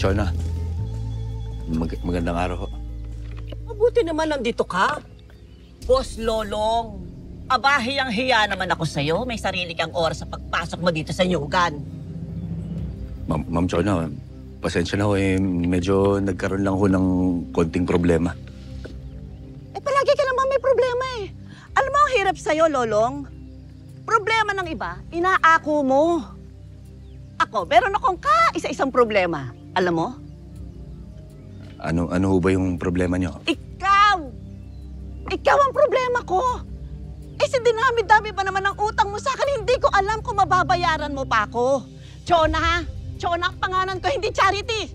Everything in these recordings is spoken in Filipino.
Chona. Magandang araw ho. Mabuti naman nandito ka. Boss Lolong, abahiyang-hiya naman ako sa'yo. May sarili kang oras sa pagpasok mo dito sa Nyugan. Ma'am Chona, pasensya na ho medyo nagkaroon lang ho ng konting problema. Palagi ka naman may problema eh. Alam mo ang hirap sa'yo, Lolong? Problema ng iba, inaako mo. Ako, meron akong isa-isang problema. Alam mo? Ano ho ba yung problema niyo? Ikaw! Ikaw ang problema ko! Dinami-dami pa naman ang utang mo sa akin, hindi ko alam kung mababayaran mo pa ako. Chona, ang pangalan ko, hindi Charity.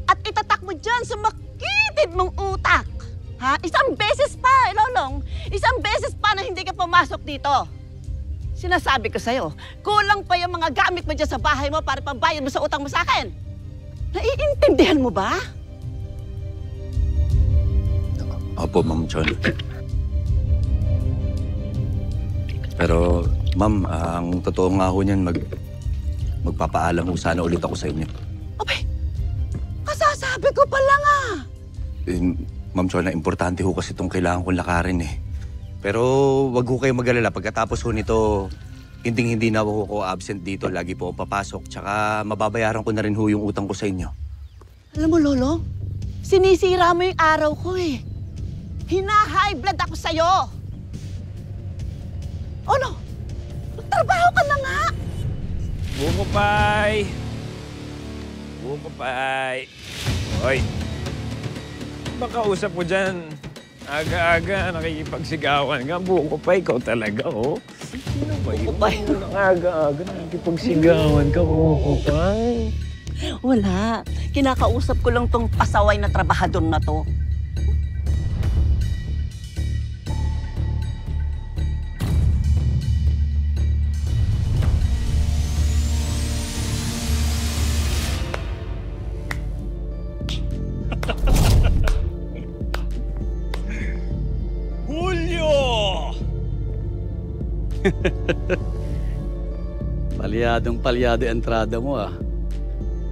At itatak mo dyan sa makitid mong utak. Ha? Isang beses pa, Lolong. Isang beses pa na hindi ka pumasok dito. Sinasabi ko sa'yo, kulang pa yung mga gamit mo dyan sa bahay mo para pambayad mo sa utang mo sa akin. Naiintindihan mo ba? Opo, Ma'am Chona. Pero, Ma'am, ang totoo nga ho niyan, magpapaalam ho sana ulit ako sa inyo. Abay, kasasabi ko pa lang Ma'am Chona, importante ho kasi itong kailangan kong lakarin eh. Pero wag ho kayo mag-alala. Pagkatapos ho nito, hindi na ako absent dito. Lagi po ako papasok. Tsaka mababayaran ko na rin ho yung utang ko sa inyo. Alam mo, Lolo, sinisira mo yung araw ko eh. Hina-high blood ako sa'yo. Ano? Magtrabaho ka na nga. Bukupay! Hoy! Baka usap ko dyan. Aga-aga, nakikipagsigawan ka. Bukupay, ikaw talaga, oh. Sino ba yun? Bukupay. Aga-aga, nakikipagsigawan ka, Bukupay. Wala. Kinakausap ko lang tong pasaway na trabahador na to. Palyadong-palyado entrada mo ah.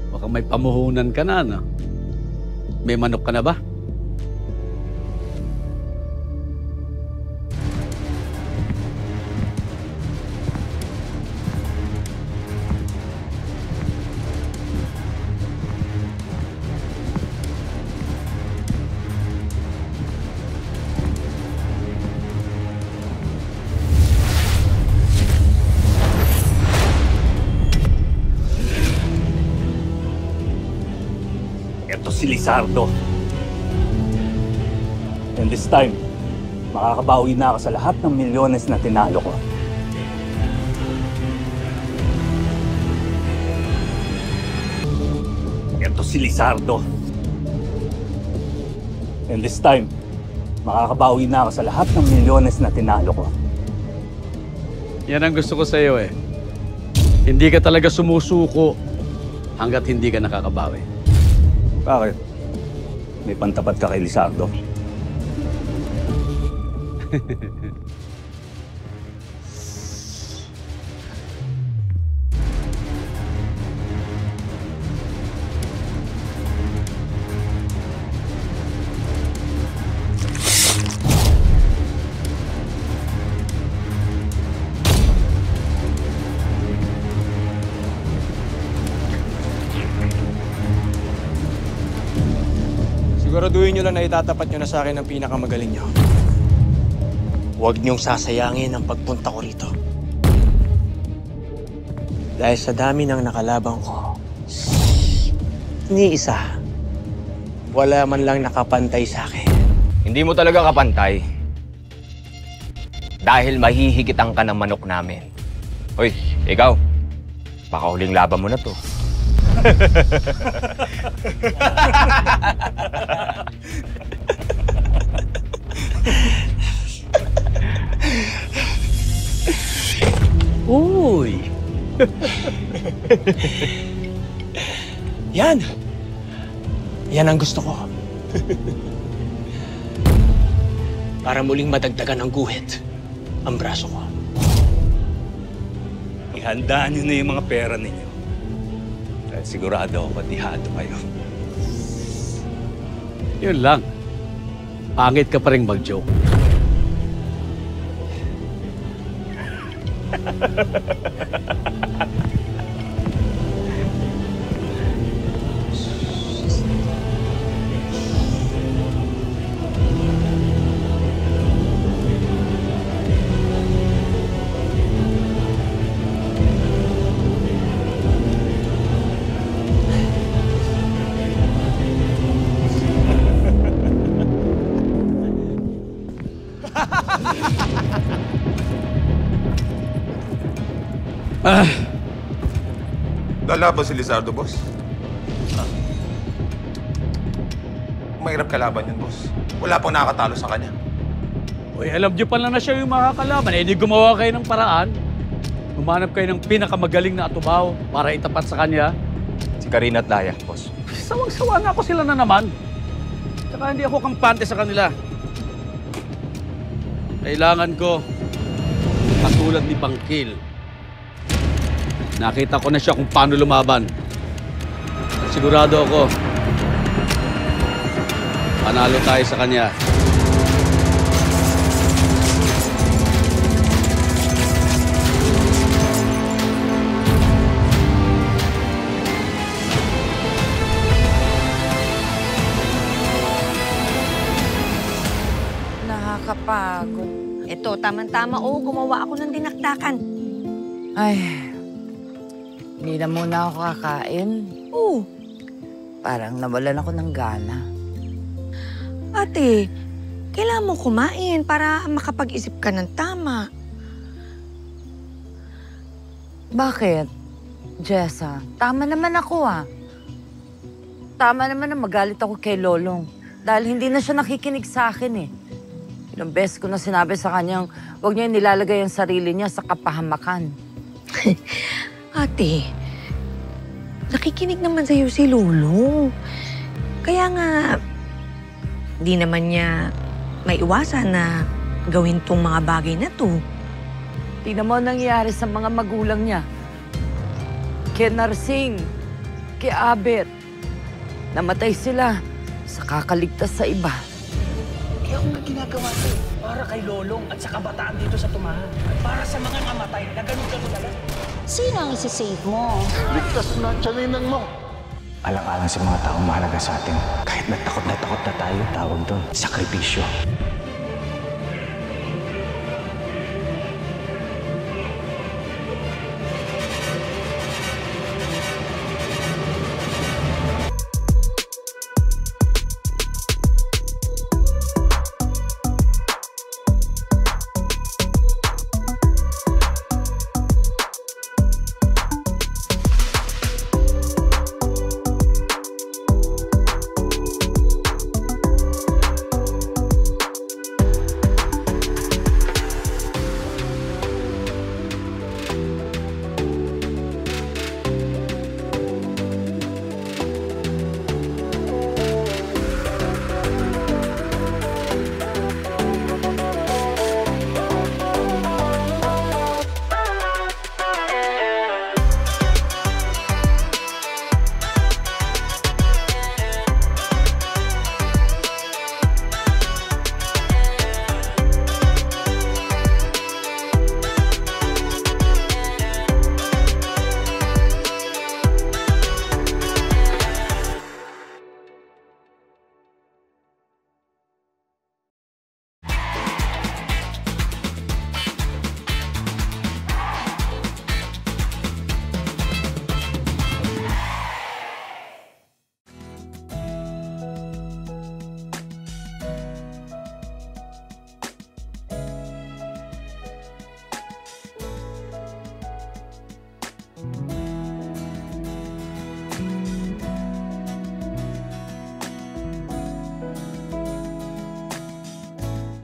Baka may pamuhunan ka na, no? May manok ka na ba? Si Lizardo. And this time, makakabawi na ako sa lahat ng milyones na tinalo ko. Ito si Lizardo. And this time, makakabawi na ako sa lahat ng milyones na tinalo ko. Yan ang gusto ko sa iyo eh. Hindi ka talaga sumusuko hanggat hindi ka nakakabawi. Bakit? May pantapat ka kay Lizardo? Siguraduhin nyo lang na itatapat nyo na sa akin ang pinakamagaling nyo. Huwag niyong sasayangin ang pagpunta ko rito. Dahil sa dami ng nakalabang ko, ni isa, wala man lang nakapantay sa akin. Hindi mo talaga kapantay. Dahil mahihigitan ka ng manok namin. Hoy, ikaw, baka huling laban mo na to. Uy! Yan! Yan ang gusto ko. Para muling madagdagan ng guhit ang braso ko. Ihandaan nyo na yung mga pera ninyo. At sigurado ako matihado kayo. Yun lang. Pangit ka pa rin mag-joke. Lalaban si Lizardo, boss. Mahirap kalaban yun, boss. Wala pang nakakatalo sa kanya. Uy, alam niyo pala na siya yung makakalaban. Eh, di gumawa kayo ng paraan. Humanap kayo ng pinakamagaling na atubaw para itapat sa kanya. Si Karina at Laya, boss. Sawang-sawa nga ako sila na naman. Tsaka hindi ako kampante sa kanila. Kailangan ko, katulad ni Bangkil. Nakita ko na siya kung paano lumaban. Sigurado ako, panalo tayo sa kanya. Nakakapagod. Ito, tama-tama. Oo, gumawa ako ng dinakdakan. Ay, hindi na muna ako kakain. Oo. Parang nawalan ako ng gana. Ate, kailangan mo kumain para makapag-isip ka ng tama. Bakit? Jessa, tama naman ako Tama naman na magalit ako kay Lolong. Dahil hindi na siya nakikinig sa akin Ilang beses ko na sinabi sa kanyang huwag niya nilalagay ang sarili niya sa kapahamakan. Ate, nakikinig naman sa'yo si Lolo. Kaya nga, di naman niya maiwasan na gawin tong mga bagay na to. Tingnan mo ang nangyayari sa mga magulang niya. Kay Narsing, kay Abet. Namatay sila sa kakaligtas sa iba. Kaya kung ginagawa ko para kay Lolong at sa kabataan dito sa Tumahan. At para sa mga namatay na ganun-ganun na lang. Sino ang isi-save mo? Ligtas na tiyaninang mo. Alang-alang sa mga taong mahalaga sa atin. Kahit na takot na tayo, tawag doon, sakripisyo.